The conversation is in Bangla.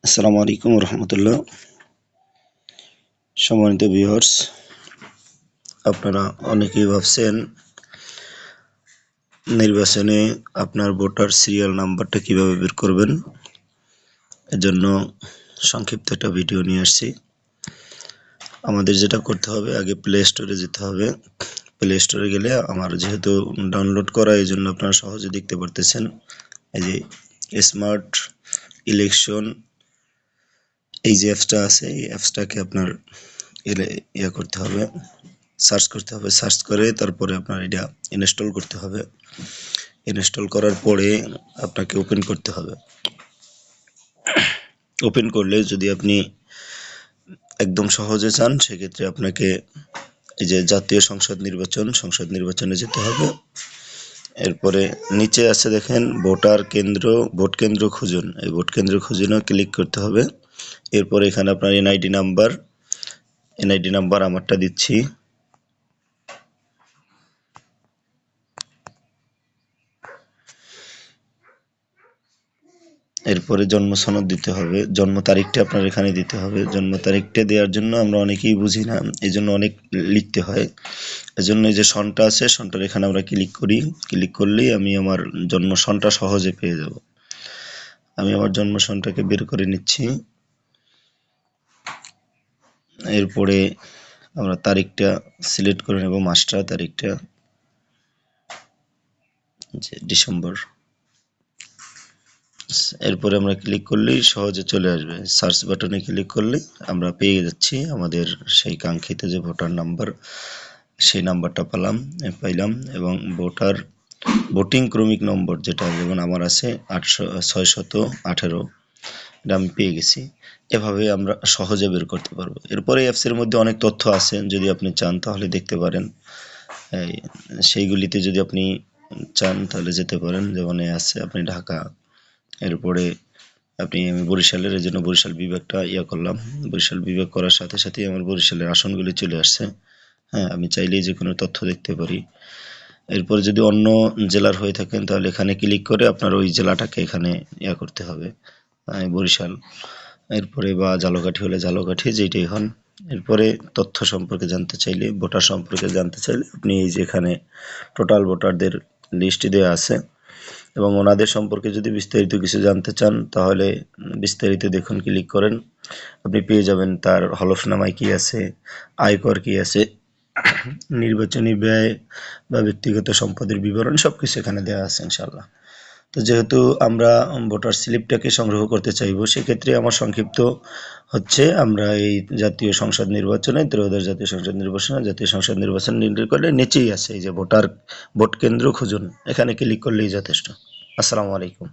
আসসালামু আলাইকুম রহমতুল্লাহ। সম্মানিত ভিউয়ার্স, আপনারা অনেকেই ভাবছেন নির্বাচনে আপনার ভোটার সিরিয়াল নাম্বারটা কিভাবে বের করবেন। এজন্য সংক্ষিপ্ত একটা ভিডিও নিয়ে আসছি। আমাদের যেটা করতে হবে, আগে প্লে স্টোরে যেতে হবে। প্লে স্টোরে গেলে আমার যেহেতু ডাউনলোড করা, এই জন্য আপনারা সহজে দেখতে পারতেছেন। এই যে স্মার্ট ইলেকশন, এই যে অ্যাপসটা আছে, এই অ্যাপসটাকে আপনার করতে হবে, সার্চ করতে হবে। সার্চ করে তারপরে আপনার এটা ইনস্টল করতে হবে। ইনস্টল করার পরে আপনাকে ওপেন করতে হবে। ওপেন করলে যদি আপনি একদম সহজে চান, সেক্ষেত্রে আপনাকে এই যে জাতীয় সংসদ নির্বাচনে যেতে হবে। এরপরে নিচে আছে দেখেন ভোট কেন্দ্র খুঁজুন, এই ভোট কেন্দ্র খুঁজুনে ক্লিক করতে হবে। এরপরে এখানে আপনার এনআইডি নাম্বার আমারটা দিচ্ছি। এরপরে জন্ম সনদ দিতে হবে, জন্ম তারিখটা আপনার এখানে দিতে হবে। জন্ম তারিখটা দেওয়ার জন্য আমরা অনেকেই বুঝি না, এই জন্য অনেক লিখতে হয়। এজন্য এই যে সনটা আছে, সনটার এখানে আমরা ক্লিক করি। ক্লিক করলেই আমি আমার জন্ম সনটা সহজে পেয়ে যাব। আমি আমার জন্ম সনটাকে বের করে নিচ্ছি। এরপরে আমরা তারিখটা সিলেক্ট করে নেব, মাসটা, তারিখটা যে ডিসেম্বর। এরপরে আমরা ক্লিক করলেই সহজে চলে আসবে। সার্চ বাটনে ক্লিক করলে আমরা পেয়ে যাচ্ছি আমাদের সেই কাঙ্ক্ষিত যে ভোটার নাম্বার, সেই নাম্বারটা পাইলাম। এবং ভোটিং ক্রমিক নম্বর যেটা, যেমন আমার আছে 618, এটা আমি পেয়ে গেছি। এভাবে আমরা সহজে বের করতে পারবো। এরপরে অ্যাপসের মধ্যে অনেক তথ্য আছে, যদি আপনি চান তাহলে দেখতে পারেন। সেইগুলিতে যদি আপনি চান তাহলে যেতে পারেন। যেমন আছে আপনি ঢাকা, এরপরে আমি বরিশালের, এই জন্য বরিশাল বিভাগটা করলাম। বরিশাল বিভাগ করার সাথে সাথে আমার বরিশালের আসনগুলি চলে আসছে। হ্যাঁ, আমি চাইলেই যে কোনো তথ্য দেখতে পারি। এরপরে যদি অন্য জেলার হয়ে থাকেন তাহলে এখানে ক্লিক করে আপনার ওই জেলাটাকে এখানে করতে হবে, বরিশাল। এরপরে বা ঝালকাঠি হলে ঝালকাঠি, যেটাই হন। এরপরে তথ্য সম্পর্কে জানতে চাইলে, ভোটার সম্পর্কে জানতে চাইলে আপনি এই যে এখানে টোটাল ভোটারদের লিস্ট দেওয়া আছে, এবং ওনাদের সম্পর্কে যদি বিস্তারিত কিছু জানতে চান তাহলে বিস্তারিত দেখুন, ক্লিক করেন। আপনি পেয়ে যাবেন তার হলফনামায় কি আছে, আয়কর কি আছে, নির্বাচনী ব্যয় বা ব্যক্তিগত সম্পদের বিবরণ, সবকিছু এখানে দেওয়া আছে ইনশাআল্লাহ। তো যেহেতু আমরা ভোটার স্লিপটাকে সংগ্রহ করতে চাইবো, সেক্ষেত্রে আমার সংক্ষিপ্ত হচ্ছে, আমরা এই জাতীয় সংসদ নির্বাচনে, ত্রয়োদশ জাতীয় সংসদ নির্বাচন নির্ণয় করলে নিচেই আছে এই যে ভোট কেন্দ্র খুঁজুন, এখানে ক্লিক করলেই যথেষ্ট। আসসালামু আলাইকুম।